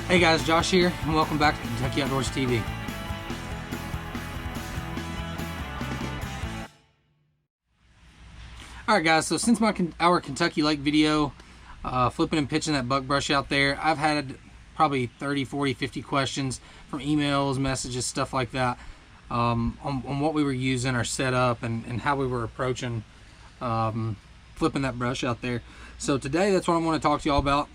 Hey guys, Josh here, and welcome back to Kentucky Outdoors TV. Alright guys, so since our Kentucky Lake video, flipping and pitching that buckbrush out there, I've had probably 30, 40, 50 questions from emails, messages, stuff like that, on what we were using, our setup, and how we were approaching flipping that brush out there. So today, that's what I want to talk to y'all about.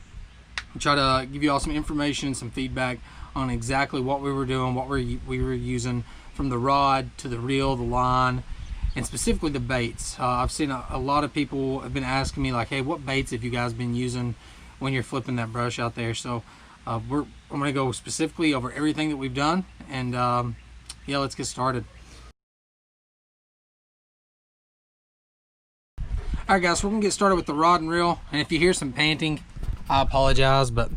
Try to give you all some information and some feedback on exactly what we were doing, what we were using, from the rod to the reel, the line, and specifically the baits. I've seen a lot of people have been asking me like, hey, what baits have you guys been using when you're flipping that brush out there? So I'm going to go specifically over everything that we've done, and yeah, let's get started. All right guys, so we're going to get started with the rod and reel, and if you hear some panting, I apologize, but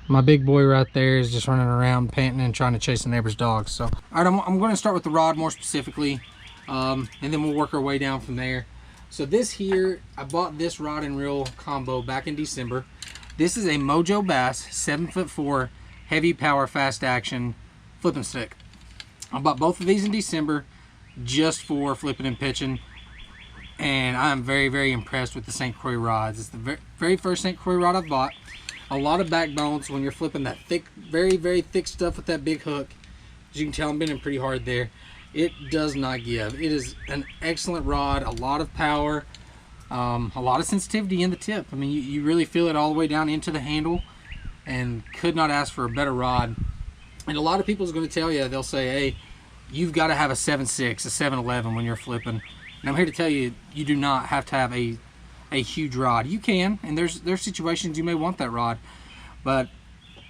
my big boy right there is just running around panting and trying to chase the neighbor's dogs. So, all right, I'm going to start with the rod more specifically, and then we'll work our way down from there. So this here, I bought this rod and reel combo back in December. This is a Mojo Bass 7'4" heavy power fast action flipping stick. I bought both of these in December just for flipping and pitching. And I'm very, very impressed with the St. Croix rods. It's the very first St. Croix rod I've bought. A lot of backbones when you're flipping that thick, very, very thick stuff with that big hook. As you can tell, I'm bending pretty hard there. It does not give. It is an excellent rod, a lot of power, a lot of sensitivity in the tip. I mean, you really feel it all the way down into the handle, and could not ask for a better rod. And a lot of people is going to tell you, they'll say, hey, you've got to have a 7.6, a 7.11 when you're flipping. And I'm here to tell you, you do not have to have a huge rod. You can, and there's situations you may want that rod, but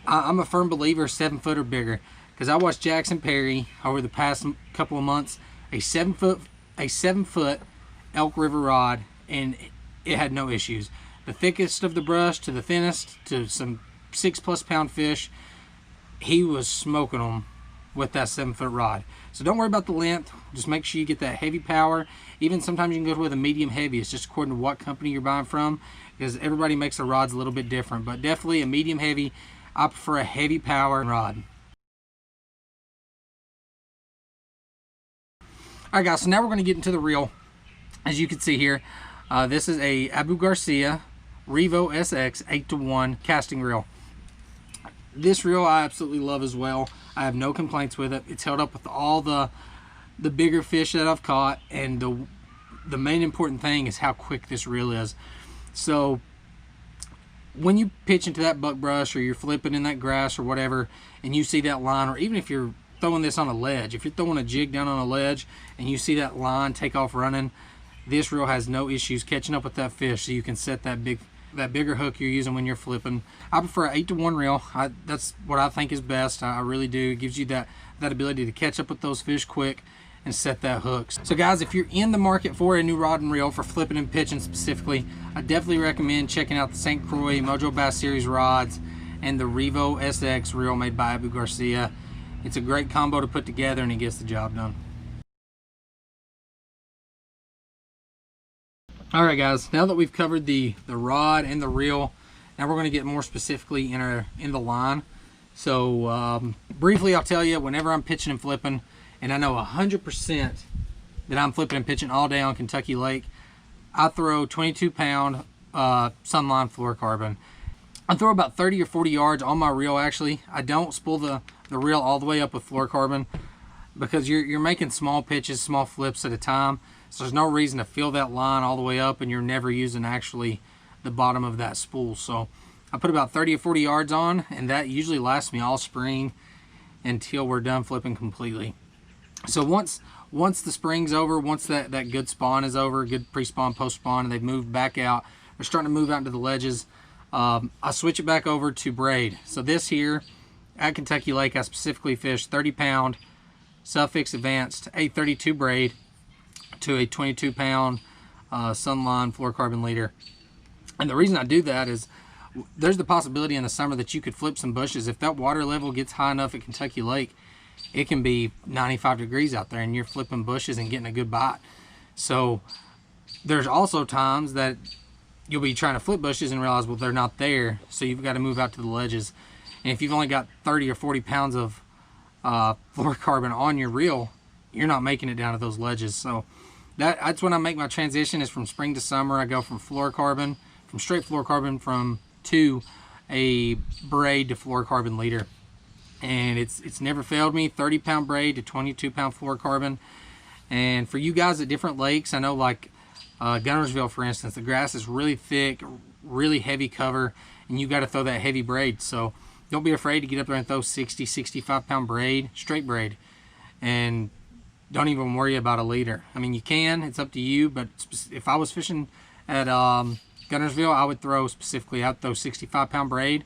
I'm a firm believer 7 foot or bigger, because I watched Jackson Perry over the past couple of months, a 7 foot Elk River rod, and it had no issues. The thickest of the brush to the thinnest to some 6+ pound fish, he was smoking them with that 7 foot rod. So don't worry about the length, just make sure you get that heavy power. Even sometimes you can go with a medium heavy. It's just according to what company you're buying from, because everybody makes their rods a little bit different, but definitely a medium heavy. I prefer a heavy power rod. Alright guys, so now we're going to get into the reel. As you can see here, this is a Abu Garcia Revo SX 8-to-1 casting reel. This reel I absolutely love as well. I have no complaints with it. It's held up with all the bigger fish that I've caught, and the main important thing is how quick this reel is. So when you pitch into that buckbrush, or you're flipping in that grass or whatever, and you see that line, or even if you're throwing this on a ledge, if you're throwing a jig down on a ledge and you see that line take off running, this reel has no issues catching up with that fish, so you can set that bigger hook you're using when you're flipping. I prefer an 8-to-1 reel. That's what I think is best. I really do. It gives you that ability to catch up with those fish quick and set that hook. So guys, if you're in the market for a new rod and reel for flipping and pitching specifically, I definitely recommend checking out the St. Croix Mojo Bass Series rods and the Revo SX reel made by Abu Garcia. It's a great combo to put together, and it gets the job done. All right guys, now that we've covered the rod and the reel, now we're going to get more specifically in the line. So briefly, I'll tell you, whenever I'm pitching and flipping, and I know 100% that I'm flipping and pitching all day on Kentucky Lake, I throw 22-pound Sunline fluorocarbon. I throw about 30 or 40 yards on my reel. Actually, I don't spool the reel all the way up with fluorocarbon, because you're making small pitches, small flips at a time. So there's no reason to fill that line all the way up, and you're never using actually the bottom of that spool. So I put about 30 or 40 yards on, and that usually lasts me all spring until we're done flipping completely. So once the spring's over, once that good spawn is over, good pre-spawn, post-spawn, and they've moved back out, they're starting to move out into the ledges, I switch it back over to braid. So this here at Kentucky Lake, I specifically fish 30-pound Suffix Advanced 832 braid to a 22-pound Sunline fluorocarbon leader. And the reason I do that is there's the possibility in the summer that you could flip some bushes. If that water level gets high enough at Kentucky Lake, it can be 95 degrees out there, and you're flipping bushes and getting a good bite. So there's also times that you'll be trying to flip bushes and realize, well, they're not there, so you've got to move out to the ledges. And if you've only got 30 or 40 pounds of fluorocarbon on your reel, you're not making it down to those ledges. So that's when I make my transition, is from spring to summer. I go from fluorocarbon, from straight fluorocarbon to a braid to fluorocarbon leader. And it's never failed me. 30-pound braid to 22-pound fluorocarbon. And for you guys at different lakes, I know like Guntersville, for instance, the grass is really thick, really heavy cover, and you got to throw that heavy braid. So don't be afraid to get up there and throw 60, 65-pound braid, straight braid, and don't even worry about a leader. I mean, you can, it's up to you, but if I was fishing at Guntersville, I would throw specifically, I'd throw 65-pound braid,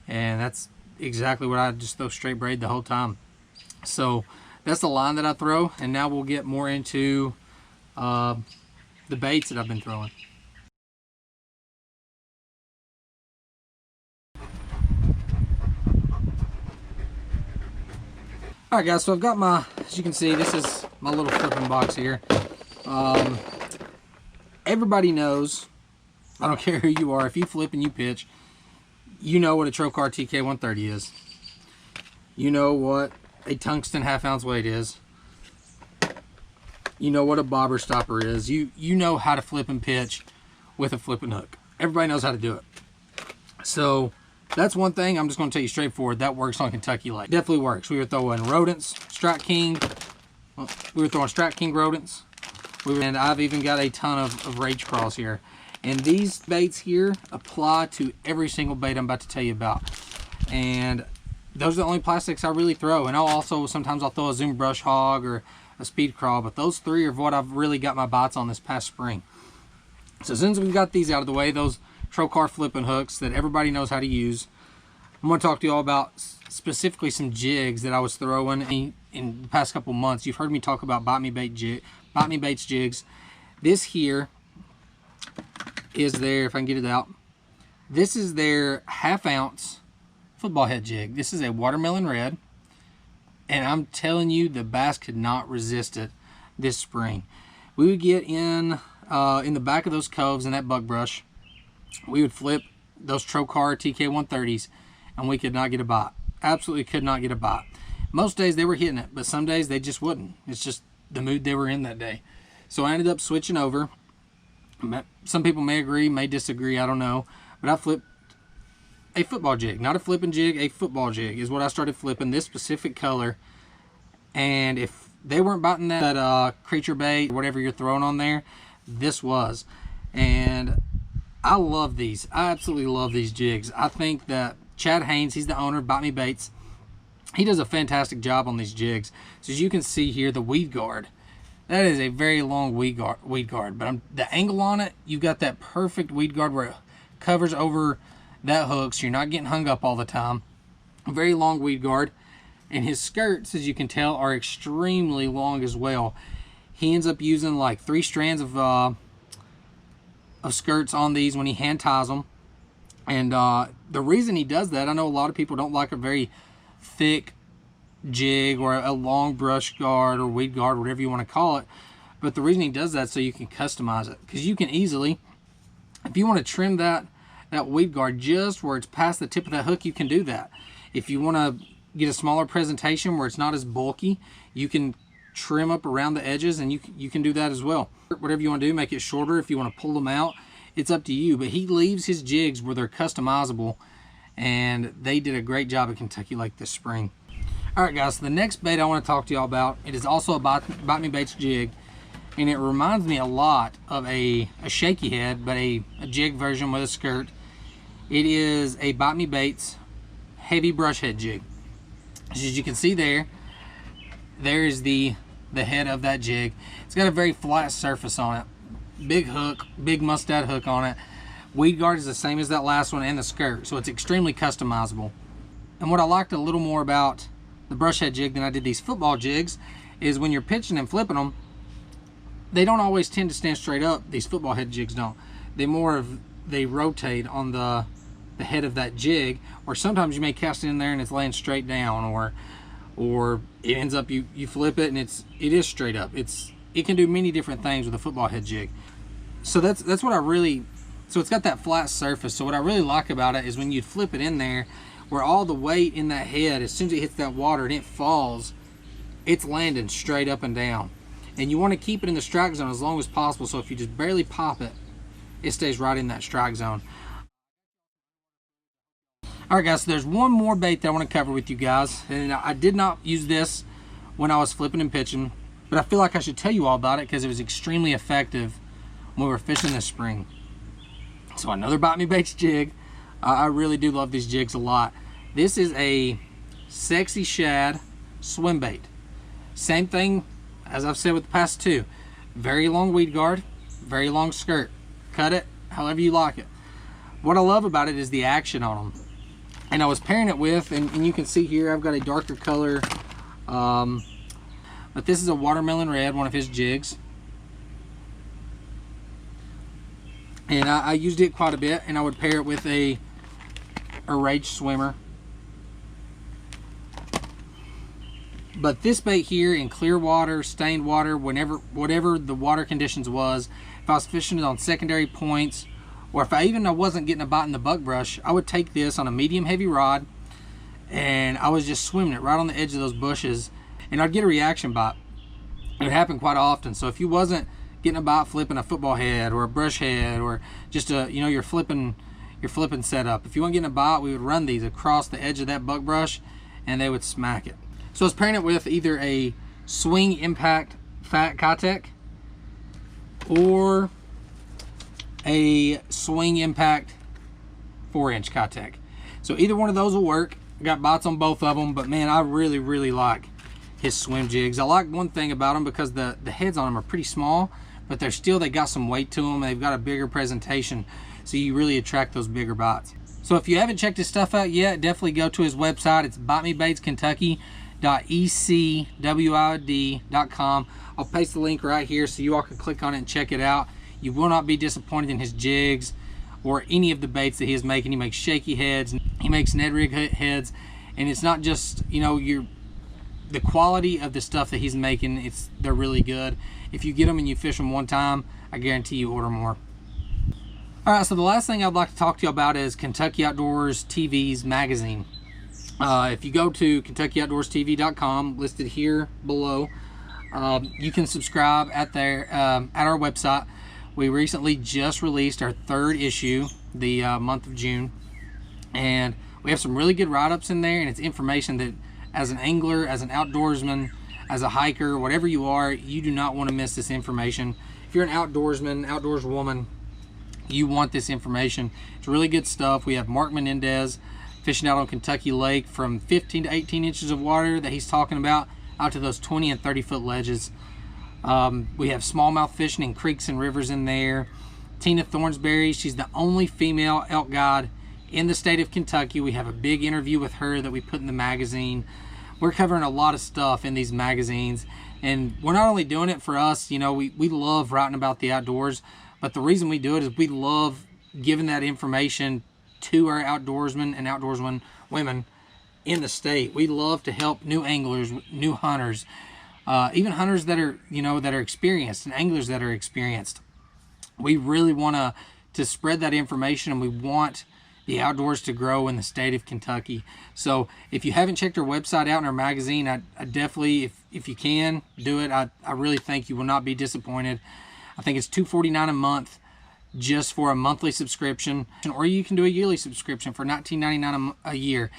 and that's exactly what I just throw, straight braid the whole time. So that's the line that I throw. And now we'll get more into the baits that I've been throwing. All right, guys, so I've got my, as you can see, this is my little flipping box here. Everybody knows, I don't care who you are, if you flip and you pitch, you know what a Trocar TK130 is. You know what a tungsten half-ounce weight is. You know what a bobber stopper is. You know how to flip and pitch with a flipping hook. Everybody knows how to do it. So that's one thing I'm just going to tell you straightforward. That works on Kentucky Lake. Definitely works. We were throwing rodents, Strat King. We were throwing Strat King rodents. And I've even got a ton of Rage Crawls here. And these baits here apply to every single bait I'm about to tell you about. And those are the only plastics I really throw. And sometimes I'll throw a Zoom Brush Hog or a Speed Crawl, but those three are what I've really got my bites on this past spring. So as soon as we've got these out of the way, those Trocar flipping hooks that everybody knows how to use, I'm going to talk to you all about specifically some jigs that I was throwing in the past couple months. You've heard me talk about Bite Me Baits jigs. This here is their, if I can get it out, this is their half-ounce football head jig. This is a watermelon red, and I'm telling you, the bass could not resist it this spring. We would get in the back of those coves in that buckbrush. We would flip those Trocar TK130s, and we could not get a bite. Absolutely could not get a bite. Most days they were hitting it, but some days they just wouldn't. It's just the mood they were in that day. So I ended up switching over. Some people may agree, may disagree, I don't know. But I flipped a football jig. Not a flipping jig, a football jig is what I started flipping, this specific color. And if they weren't biting that creature bait, whatever you're throwing on there, this was. And I love these. I absolutely love these jigs. I think that Chad Haynes, he's the owner of Bite Me Baits, he does a fantastic job on these jigs. So as you can see here, the weed guard, that is a very long weed guard. But the angle on it, you've got that perfect weed guard where it covers over that hook, so you're not getting hung up all the time. A very long weed guard. And his skirts, as you can tell, are extremely long as well. He ends up using like 3 strands of skirts on these when he hand ties them. And the reason he does that, I know a lot of people don't like a very thick jig or a long brush guard or weed guard, whatever you want to call it. But the reason he does that is so you can customize it. Because you can easily, if you want to trim that weed guard just where it's past the tip of that hook, you can do that. If you want to get a smaller presentation where it's not as bulky, you can trim up around the edges, and you can do that as well. Whatever you want to do, make it shorter. If you want to pull them out, it's up to you. But he leaves his jigs where they're customizable, and they did a great job at Kentucky Lake this spring. All right, guys, so the next bait I want to talk to y'all about, it is also a Bite Me Baits jig, and it reminds me a lot of a shaky head, but a jig version with a skirt. It is a Bite Me Baits heavy brush head jig. As you can see there is the head of that jig. It's got a very flat surface on it. Big hook, big mustad hook on it. Weed guard is the same as that last one, and the skirt, so it's extremely customizable. And what I liked a little more about the brush head jig than I did these football jigs is when you're pitching and flipping them, they don't always tend to stand straight up. These football head jigs don't. They rotate on the head of that jig, or sometimes you may cast it in there and it's laying straight down, or it ends up you flip it and it is straight up. It can do many different things with a football head jig. So that's what I really, so it's got that flat surface. So what I really like about it is when you flip it in there, where all the weight in that head, as soon as it hits that water and it falls, it's landing straight up and down. And you want to keep it in the strike zone as long as possible, so if you just barely pop it, it stays right in that strike zone. Alright guys, so there's one more bait that I want to cover with you guys, and I did not use this when I was flipping and pitching, but I feel like I should tell you all about it because it was extremely effective when we were fishing this spring. So another Bite Me Baits jig. I really do love these jigs a lot. This is a Sexy Shad swim bait. Same thing as I've said with the past two. Very long weed guard, very long skirt. Cut it however you like it. What I love about it is the action on them. And I was pairing it with, and you can see here I've got a darker color, but this is a watermelon red, one of his jigs. And I used it quite a bit, and I would pair it with a Rage swimmer. But this bait here in clear water, stained water, whatever the water conditions was, if I was fishing it on secondary points, or if I wasn't getting a bite in the buckbrush, I would take this on a medium heavy rod and I was just swimming it right on the edge of those bushes, and I'd get a reaction bite. It would happen quite often. So if you wasn't getting a bite flipping a football head or a brush head or just a, your flipping setup, if you weren't getting a bite, we would run these across the edge of that buckbrush and they would smack it. So I was pairing it with either a Swing Impact Fat Kitech or a Swing Impact 4-inch Kitech. So either one of those will work. Got bites on both of them, but man, I really like his swim jigs. I like one thing about them because the heads on them are pretty small, but they got some weight to them. They've got a bigger presentation, so you really attract those bigger bites. So if you haven't checked his stuff out yet, definitely go to his website. It's bitemebateskentucky.ecwid.com. I'll paste the link right here so you all can click on it and check it out. You will not be disappointed in his jigs or any of the baits that he is making. He makes shaky heads, he makes Ned rig heads, and it's not just, the quality of the stuff that he's making, they're really good. If you get them and you fish them one time, I guarantee you order more. Alright, so the last thing I'd like to talk to you about is Kentucky Outdoors TV's magazine. If you go to KentuckyOutdoorsTV.com, listed here below, you can subscribe at our website. We recently just released our 3rd issue, the month of June, and we have some really good write-ups in there, and it's information that as an angler, as an outdoorsman, as a hiker, whatever you are, you do not want to miss this information. If you're an outdoorsman, outdoorswoman, you want this information. It's really good stuff. We have Mark Menendez fishing out on Kentucky Lake from 15 to 18 inches of water that he's talking about, out to those 20 and 30 foot ledges. We have smallmouth fishing in creeks and rivers in there. Tina Thornsberry, she's the only female elk guide in the state of Kentucky. We have a big interview with her that we put in the magazine. We're covering a lot of stuff in these magazines, and we're not only doing it for us, we love writing about the outdoors, but the reason we do it is we love giving that information to our outdoorsmen and outdoorswomen in the state. We love to help new anglers, new hunters, even hunters that are that are experienced, and anglers that are experienced. We really want to spread that information, and we want the outdoors to grow in the state of Kentucky. So if you haven't checked our website out in our magazine, I definitely, if you can, do it. I really think you will not be disappointed. I think it's $2.49 a month just for a monthly subscription, or you can do a yearly subscription for $19.99 a year,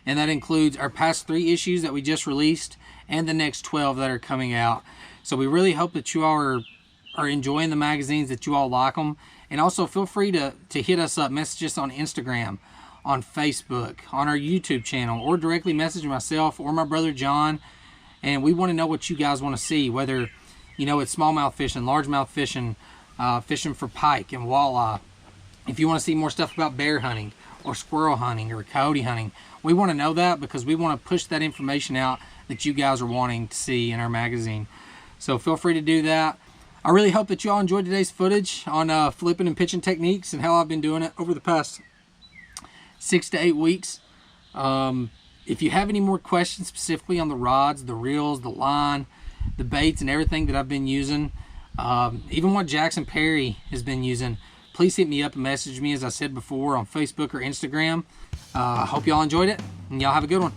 and that includes our past 3 issues that we just released and the next 12 that are coming out. So we really hope that you all are enjoying the magazines, that you all like them, and also feel free to hit us up, message us on Instagram, on Facebook, on our YouTube channel, or directly message myself or my brother John, and we want to know what you guys want to see, whether it's smallmouth fishing, largemouth fishing, fishing for pike and walleye. If you want to see more stuff about bear hunting or squirrel hunting or coyote hunting, we want to know that, because we want to push that information out that you guys are wanting to see in our magazine. So feel free to do that. I really hope that you all enjoyed today's footage on flipping and pitching techniques and how I've been doing it over the past 6 to 8 weeks. If you have any more questions specifically on the rods, the reels, the line, the baits, and everything that I've been using, even what Jackson Perry has been using, please hit me up and message me, as I said before, on Facebook or Instagram. I hope y'all enjoyed it, and y'all have a good one.